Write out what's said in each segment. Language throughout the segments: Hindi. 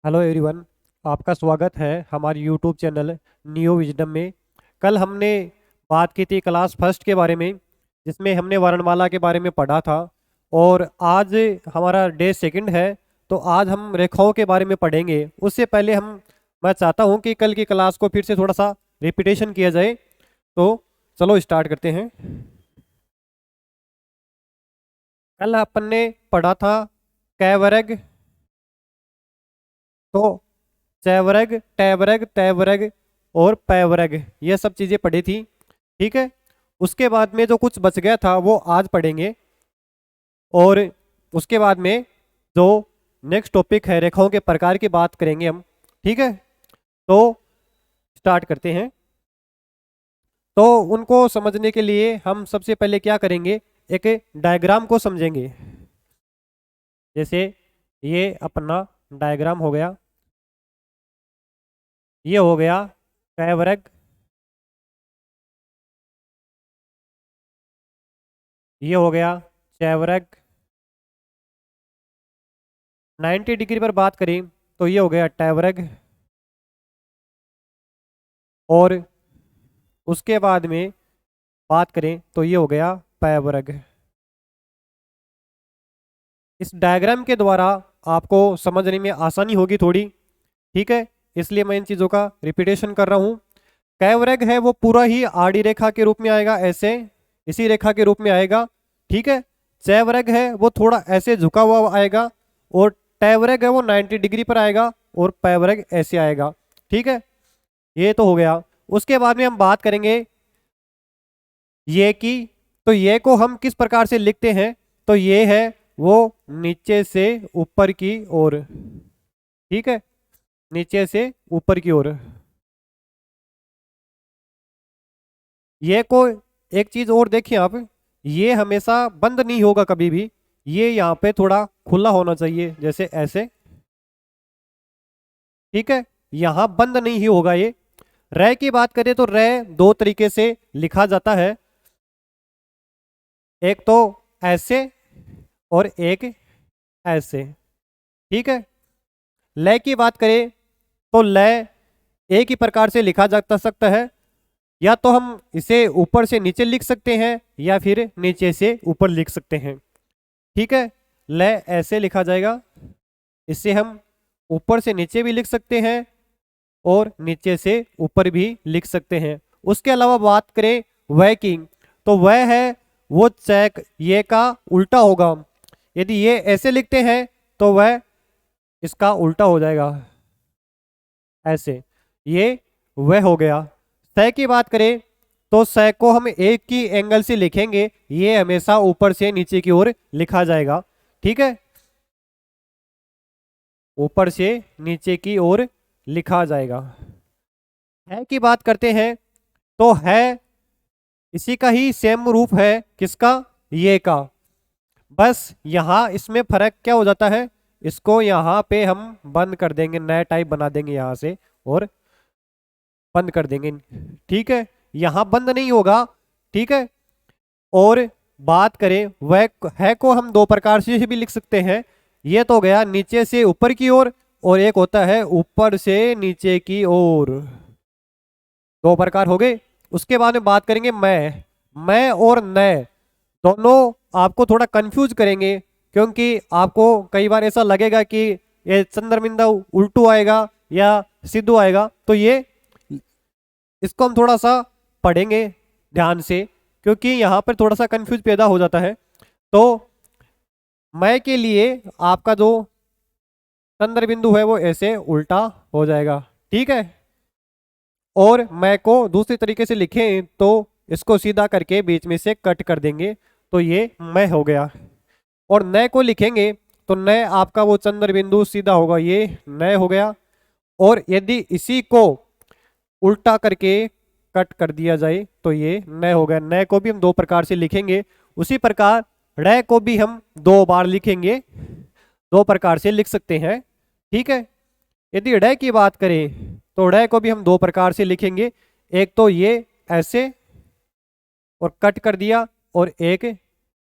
Hello everyone. आपका स्वागत है हमारे यूट्यूब चैनल न्यू विजडम में। कल हमने बात की थी क्लास फर्स्ट के बारे में, जिसमें हमने वर्णमाला के बारे में पढ़ा था। और आज हमारा डे सेकंड है, तो आज हम रेखाओं के बारे में पढ़ेंगे। उससे पहले मैं चाहता हूं कि कल की क्लास को फिर से थोड़ा सा रिपीटेशन किया जाए। तो चलो स्टार्ट करते हैं। कल अपन ने पढ़ा था कैवरग, तो चैवरग, टैवरग, तैवरग और पैवरग, ये सब चीज़ें पढ़ी थी। ठीक है। उसके बाद में जो कुछ बच गया था वो आज पढ़ेंगे। और उसके बाद में जो नेक्स्ट टॉपिक है रेखाओं के प्रकार की बात करेंगे हम। ठीक है। तो स्टार्ट करते हैं। तो उनको समझने के लिए हम सबसे पहले क्या करेंगे, एक डायग्राम को समझेंगे। जैसे ये अपना डायग्राम हो गया, ये हो गया कैवरग, ये हो गया चैवरग। 90 डिग्री पर बात करें तो ये हो गया टैवरग। और उसके बाद में बात करें तो ये हो गया पैवरग। इस डायग्राम के द्वारा आपको समझने में आसानी होगी थोड़ी। ठीक है, इसलिए मैं इन चीज़ों का रिपीटेशन कर रहा हूँ। कैवरग है वो पूरा ही आड़ी रेखा के रूप में आएगा, ऐसे इसी रेखा के रूप में आएगा। ठीक है। चैवरग है वो थोड़ा ऐसे झुका हुआ आएगा। और टैवरग है वो 90 डिग्री पर आएगा। और पैवरग ऐसे आएगा। ठीक है, ये तो हो गया। उसके बाद में हम बात करेंगे ये की। तो ये को हम किस प्रकार से लिखते हैं, तो ये है वो नीचे से ऊपर की ओर। ठीक है, नीचे से ऊपर की ओर। ये को एक चीज और देखिए आप, ये हमेशा बंद नहीं होगा कभी भी। ये यहाँ पे थोड़ा खुला होना चाहिए, जैसे ऐसे। ठीक है, यहाँ बंद नहीं ही होगा ये। रे की बात करें तो रे दो तरीके से लिखा जाता है, एक तो ऐसे और एक ऐसे। ठीक है। लय की बात करें तो लय एक ही प्रकार से लिखा जा सकता है। या तो हम इसे ऊपर से नीचे लिख सकते हैं या फिर नीचे से ऊपर लिख सकते हैं। ठीक है, लय ऐसे लिखा जाएगा। इसे हम ऊपर से नीचे भी लिख सकते हैं और नीचे से ऊपर भी लिख सकते हैं। उसके अलावा बात करें वह की, तो वह है वो चेक ये का उल्टा होगा। यदि ये ऐसे लिखते हैं तो वह इसका उल्टा हो जाएगा, ऐसे। ये वह हो गया। सै की बात करें तो सै को हम एक ही एंगल से लिखेंगे, ये हमेशा ऊपर से नीचे की ओर लिखा जाएगा। ठीक है, ऊपर से नीचे की ओर लिखा जाएगा। है की बात करते हैं तो है इसी का ही सेम रूप है, किसका, ये का। बस यहाँ इसमें फर्क क्या हो जाता है, इसको यहाँ पे हम बंद कर देंगे, नया टाइप बना देंगे यहाँ से और बंद कर देंगे। ठीक है, यहाँ बंद नहीं होगा। ठीक है। और बात करें वह है को हम दो प्रकार से भी लिख सकते हैं। ये तो गया नीचे से ऊपर की ओर, और एक होता है ऊपर से नीचे की ओर। दो प्रकार हो गए। उसके बाद में बात करेंगे मैं और नय, दोनों आपको थोड़ा कंफ्यूज करेंगे, क्योंकि आपको कई बार ऐसा लगेगा कि ये चंद्रबिंदा उल्टू आएगा या सिद्धू आएगा। तो ये इसको हम थोड़ा सा पढ़ेंगे ध्यान से, क्योंकि यहाँ पर थोड़ा सा कंफ्यूज पैदा हो जाता है। तो मैं के लिए आपका जो चंद्र बिंदु है वो ऐसे उल्टा हो जाएगा। ठीक है। और मैं को दूसरी तरीके से लिखें तो इसको सीधा करके बीच में से कट कर देंगे, तो ये मैं हो गया। और नए को लिखेंगे तो नए आपका वो चंद्र बिंदु सीधा होगा, ये नए हो गया। और यदि इसी को उल्टा करके कट कर दिया जाए तो ये नए हो गया। नए को भी हम दो प्रकार से लिखेंगे, उसी प्रकार रे को भी हम दो बार लिखेंगे, दो प्रकार से लिख सकते हैं। ठीक है। यदि रे की बात करें तो रे को भी हम दो प्रकार से लिखेंगे, एक तो ये ऐसे और कट कर दिया, और एक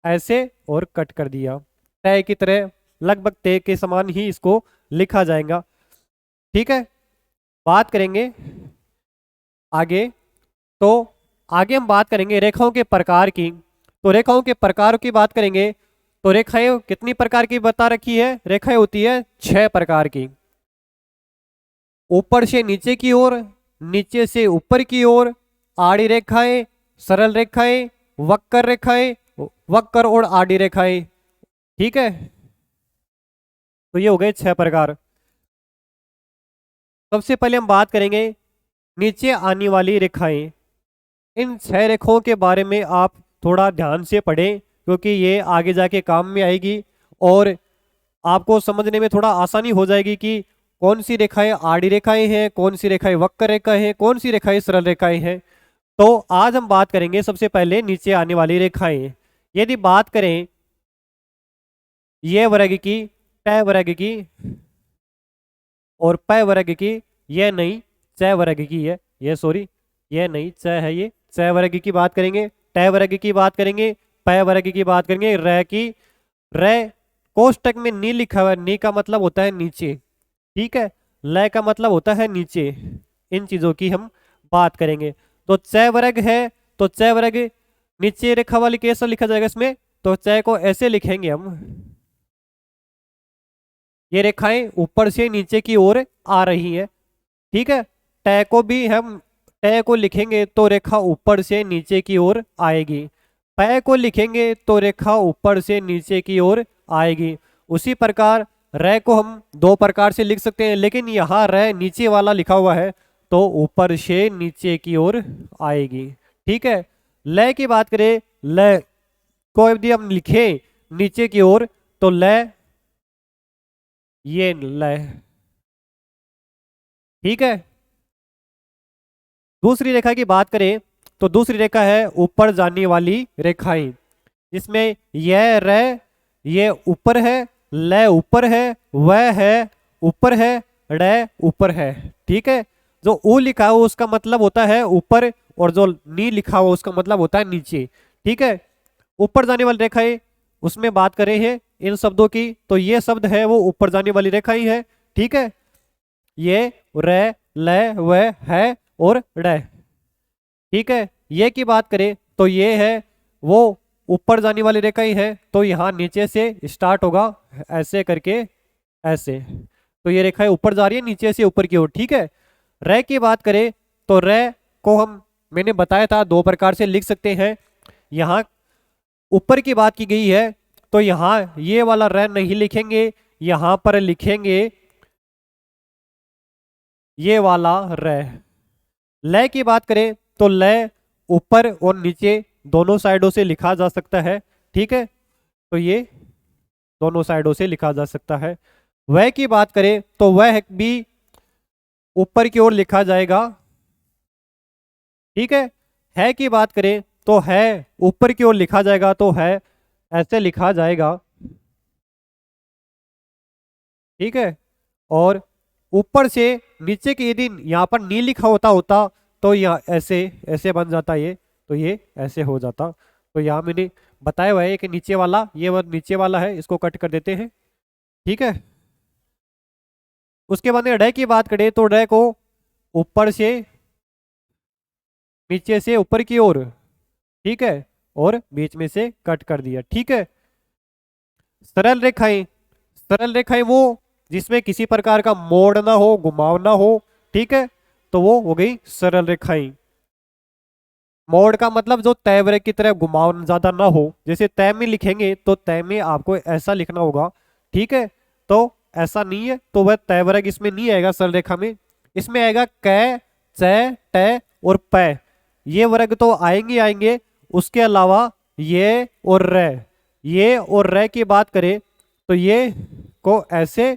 ऐसे और कट कर दिया। तय की तरह लगभग तय के समान ही इसको लिखा जाएगा। ठीक है, बात करेंगे आगे। तो आगे हम बात करेंगे रेखाओं के प्रकार की। तो रेखाओं के प्रकार की बात करेंगे तो रेखाएं कितनी प्रकार की बता रखी है? रेखाएं होती है 6 प्रकार की। ऊपर से नीचे की ओर, नीचे से ऊपर की ओर, आड़ी रेखाएं, सरल रेखाएं, वक्र रेखाएं, वक्र और आड़ी रेखाएं। ठीक है, तो ये हो गए 6 प्रकार। सबसे पहले हम बात करेंगे नीचे आने वाली रेखाएं। इन 6 रेखाओं के बारे में आप थोड़ा ध्यान से पढ़ें, क्योंकि ये आगे जाके काम में आएगी और आपको समझने में थोड़ा आसानी हो जाएगी कि कौन सी रेखाएं आड़ी रेखाएं हैं, कौन सी रेखाएं वक्र रेखाएं हैं, कौन सी रेखाएं सरल रेखाएं हैं। तो आज हम बात करेंगे सबसे पहले नीचे आने वाली रेखाएं। यदि बात करें ये वर्ग की, ट वर्ग की और प वर्ग की, ये नहीं च वर्ग की है, ये सॉरी ये नहीं च है, ये च वर्ग की बात करेंगे, ट वर्ग की बात करेंगे, प वर्ग की बात करेंगे, र की। र कोष्टक में नी लिखा हुआ है, नी का मतलब होता है नीचे। ठीक है, ल का मतलब होता है नीचे। इन चीजों की हम बात करेंगे। तो च वर्ग है, तो च वर्ग नीचे रेखा वाली कैसे लिखा जाएगा इसमें? तो च को ऐसे लिखेंगे हम, ये रेखाएं ऊपर से नीचे की ओर आ रही है। ठीक है, ट को भी हम ट को लिखेंगे तो रेखा ऊपर से नीचे की ओर आएगी। प को लिखेंगे तो रेखा ऊपर से नीचे की ओर आएगी। उसी प्रकार र को हम 2 प्रकार से लिख सकते हैं, लेकिन यहाँ र नीचे वाला लिखा हुआ है तो ऊपर से नीचे की ओर आएगी। ठीक है, ल की बात करें, ल को यदि हम लिखे नीचे की ओर तो ल, ये ल। ठीक है, दूसरी रेखा की बात करें तो दूसरी रेखा है ऊपर जाने वाली रेखाएं, जिसमें यह र, ये ऊपर है, ल ऊपर है, वह है ऊपर है, ड ऊपर है। ठीक है, जो ऊ लिखा हो उसका मतलब होता है ऊपर और जो नी लिखा हो उसका मतलब होता है नीचे। ठीक है, ऊपर जाने वाली रेखाएं उसमें बात करें हैं इन शब्दों की, तो ये शब्द है वो ऊपर जाने वाली रेखाएं है। ठीक है, ये र, ल, व, है और ड। ठीक है, ये की बात करें तो ये है वो ऊपर जाने वाली रेखाएं है, तो यहाँ नीचे से स्टार्ट होगा ऐसे करके, ऐसे। तो ये रेखाएं ऊपर जा रही है नीचे से ऊपर की ओर। ठीक है, र की बात करें तो र को हम, मैंने बताया था 2 प्रकार से लिख सकते हैं। यहाँ ऊपर की बात की गई है तो यहाँ ये वाला र नहीं लिखेंगे, यहाँ पर लिखेंगे ये वाला र। ल की बात करें तो ल ऊपर और नीचे दोनों साइडों से लिखा जा सकता है। ठीक है, तो ये दोनों साइडों से लिखा जा सकता है। वह की बात करें तो वह भी ऊपर की ओर लिखा जाएगा। ठीक है की बात करें तो है ऊपर की ओर लिखा जाएगा, तो है ऐसे लिखा जाएगा। ठीक है, और ऊपर से नीचे के यदि यहाँ पर नी लिखा होता तो यहाँ ऐसे ऐसे बन जाता ये, तो ये ऐसे हो जाता। तो यहाँ मैंने बताया हुआ है कि नीचे वाला, ये वर्ड नीचे वाला है, इसको कट कर देते हैं। ठीक है, उसके बाद में ड की बात करें तो ड को ऊपर से नीचे से ऊपर की ओर, ठीक है, और बीच में से कट कर दिया। ठीक है, सरल रेखाएं, सरल रेखाएं वो जिसमें किसी प्रकार का मोड़ ना हो, घुमाव ना हो। ठीक है, तो वो हो गई सरल रेखाएं। मोड़ का मतलब जो तय वर्ग की तरह घुमाव ज्यादा ना हो, जैसे तय में लिखेंगे तो तय में आपको ऐसा लिखना होगा। ठीक है, तो ऐसा नहीं है तो वह तय वर्ग इसमें नहीं आएगा सरल रेखा में। इसमें आएगा क, च, ट और प, ये वर्ग तो आएंगे आएंगे। उसके अलावा ये और र, ये और र की बात करें तो ये को ऐसे।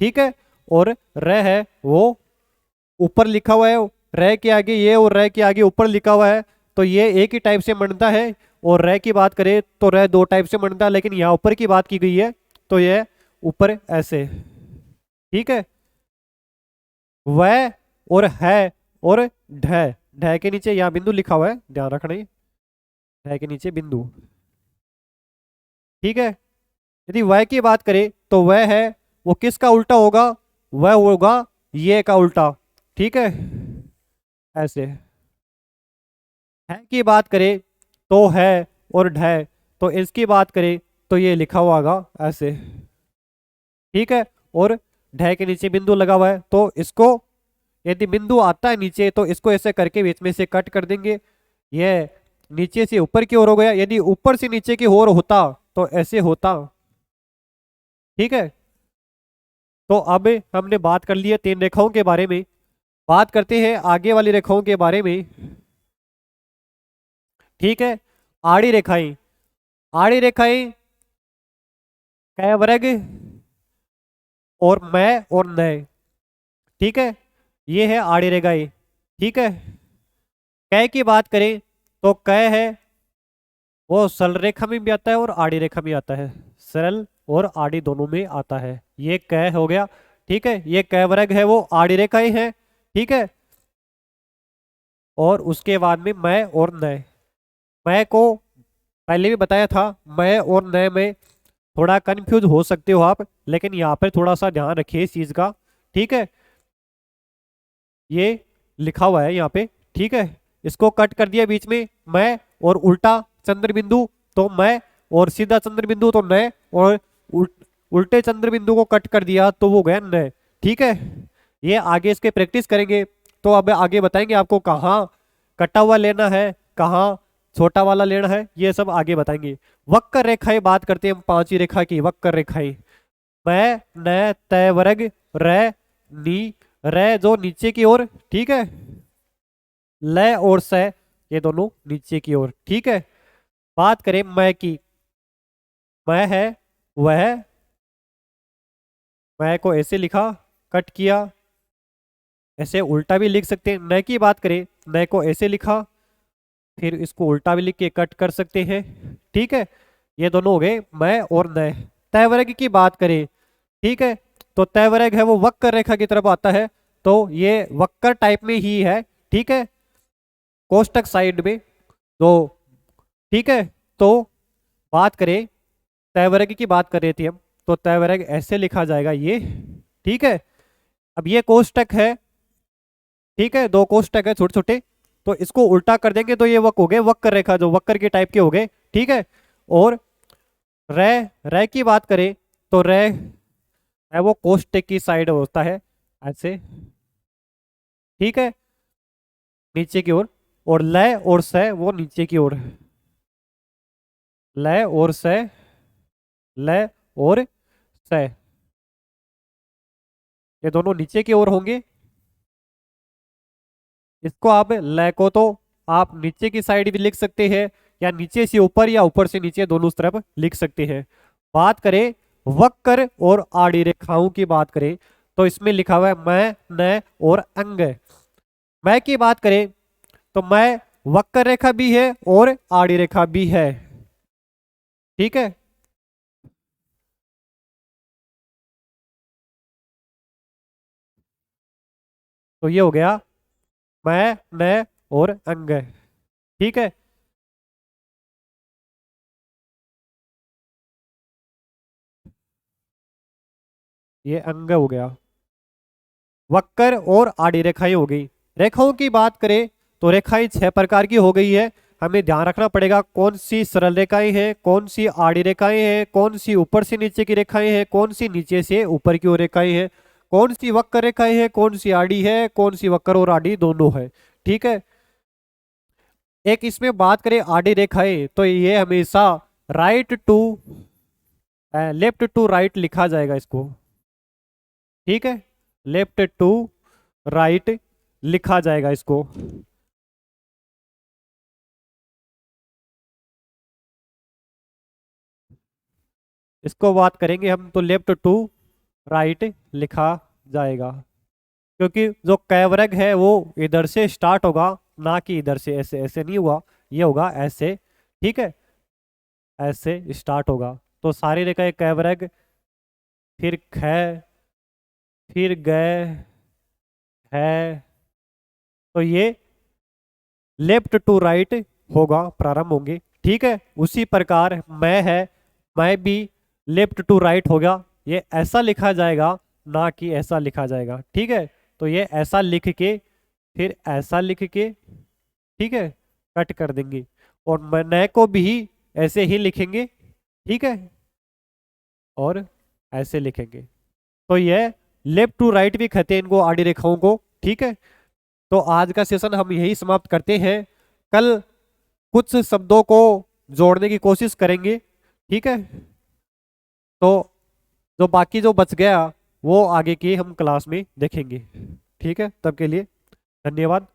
ठीक है, और र है वो ऊपर लिखा हुआ है, र के आगे ये और र के आगे ऊपर लिखा हुआ है, तो ये एक ही टाइप से बनता है। और र की बात करें तो र 2 टाइप से बनता है, लेकिन यहाँ ऊपर की बात की गई है तो ये ऊपर ऐसे। ठीक है, वह और है और ढ, ढ के नीचे यहाँ बिंदु लिखा हुआ है, ध्यान रखना, ढ के नीचे बिंदु। ठीक है, यदि वह की बात करें तो वह है वो किसका उल्टा होगा? वह होगा ये का उल्टा, ठीक है, ऐसे। है की बात करें तो है और ढै, तो इसकी बात करें तो ये लिखा हुआ होगा ऐसे, ठीक है। और ढै के नीचे बिंदु लगा हुआ है, तो इसको यदि बिंदु आता है नीचे तो इसको ऐसे करके बीच में से कट कर देंगे। ये नीचे से ऊपर की ओर हो गया, यदि ऊपर से नीचे की ओर होता तो ऐसे होता, ठीक है। तो अब हमने बात कर ली है तीन रेखाओं के बारे में, बात करते हैं आगे वाली रेखाओं के बारे में, ठीक है। आड़ी रेखाएं, आड़ी रेखाएं कै वर्ग और मैं और नय, ठीक है, ये है आड़ी रेखाएं, ठीक है। कै की बात करें तो कै है वो सरल रेखा में भी आता है और आड़ी रेखा में आता है, सरल और आड़ी दोनों में आता है, ये कै हो गया, ठीक है। ये कै वर्ग है वो आड़ी रेखाएं है, ठीक है। और उसके बाद में मैं और नय, मैं को पहले भी बताया था, मैं और नय में थोड़ा कंफ्यूज हो सकते हो आप, लेकिन यहाँ पर थोड़ा सा ध्यान रखिए इस चीज का, ठीक है। ये लिखा हुआ है यहाँ पे, ठीक है। इसको कट कर दिया बीच में, मैं और उल्टा चंद्र बिंदु तो मैं, और सीधा चंद्र बिंदु तो नय, और उल्टे चंद्र बिंदु को कट कर दिया तो वो गया नय, ठीक है। ये आगे इसके प्रैक्टिस करेंगे तो अब आगे बताएंगे आपको कहाँ कटा हुआ लेना है, कहाँ छोटा वाला लेना है, ये सब आगे बताएंगे। वक्र रेखाएं बात करते हैं हम, पांच ही रेखा की वक्र रेखाएं, मैं न तय वर्ग रै नी, रै जो नीचे की ओर, ठीक है, लय और स ये दोनों नीचे की ओर, ठीक है। बात करें मैं की, मैं है वह, मैं को ऐसे लिखा, कट किया, ऐसे उल्टा भी लिख सकते हैं। न की बात करें, न को ऐसे लिखा, फिर इसको उल्टा भी लिख के कट कर सकते हैं, ठीक है। ये दोनों हो गए मैं और न। तय वर्ग की बात करें, ठीक है, तो तय वर्ग है वो वक्र रेखा की तरफ आता है, तो ये वक्र टाइप में ही है, ठीक है, कोष्टक साइड में, तो ठीक है। तो बात करें तय वर्ग की बात कर रहे थे हम, तो तय वर्ग ऐसे लिखा जाएगा ये, ठीक है। अब ये कोष्टक है, ठीक है, दो कोष्टक है छोटे छोटे, तो इसको उल्टा कर देंगे तो ये वक्र हो गए, वक्र रेखा जो वक्र के टाइप के हो गए, ठीक है। और रै, रै की बात करें तो रै है वो कोष्टक की साइड होता है ऐसे, ठीक है, नीचे की ओर। और लय और स वो नीचे की ओर, लय और स, लय और स, ये दोनों नीचे की ओर होंगे। इसको आप लय को तो आप नीचे की साइड भी लिख सकते हैं, या नीचे से ऊपर या ऊपर से नीचे, दोनों तरफ लिख सकते हैं। बात करें वक्र और आड़ी रेखाओं की बात करें तो इसमें लिखा हुआ है मैं न और अंग। मैं की बात करें तो मैं वक्र रेखा भी है और आड़ी रेखा भी है, ठीक है। तो ये हो गया मैं न और अंग, ठीक है। ये अंग हो गया, वक्र और आड़ी रेखाएं हो गई। रेखाओं की बात करें तो रेखाएं 6 प्रकार की हो गई है, हमें ध्यान रखना पड़ेगा कौन सी सरल रेखाएं हैं, कौन सी आड़ी रेखाएं हैं, कौन सी ऊपर से नीचे की रेखाएं हैं, कौन सी नीचे से ऊपर की ओर रेखाएं हैं, कौन सी वक्र रेखाएं हैं, कौन सी आड़ी है, कौन सी वक्र और आड़ी दोनों है, ठीक है। एक इसमें बात करें आड़ी रेखाएं तो ये हमेशा right to left to right लिखा जाएगा इसको, ठीक है, लेफ्ट टू राइट लिखा जाएगा इसको। इसको बात करेंगे हम तो लेफ्ट टू राइट लिखा जाएगा, क्योंकि जो कैवरग है वो इधर से स्टार्ट होगा, ना कि इधर से, ऐसे ऐसे नहीं हुआ, ये होगा ऐसे, ठीक है, ऐसे स्टार्ट होगा। तो सारी रेखा कैवरग, फिर ख, फिर गए है, तो ये लेफ्ट टू राइट होगा, प्रारंभ होंगे, ठीक है। उसी प्रकार मैं है, मैं भी लेफ्ट टू राइट होगा, ये ऐसा लिखा जाएगा ना कि ऐसा लिखा जाएगा, ठीक है। तो ये ऐसा लिख के फिर ऐसा लिख के, ठीक है, कट कर देंगे और नए को भी ऐसे ही लिखेंगे, ठीक है, और ऐसे लिखेंगे। तो ये लेफ्ट टू राइट भी कहते हैं इनको, आड़ी रेखाओं को, ठीक है। तो आज का सेशन हम यही समाप्त करते हैं। कल कुछ शब्दों को जोड़ने की कोशिश करेंगे, ठीक है। तो जो बाकी जो बच गया वो आगे की हम क्लास में देखेंगे, ठीक है। तब के लिए धन्यवाद।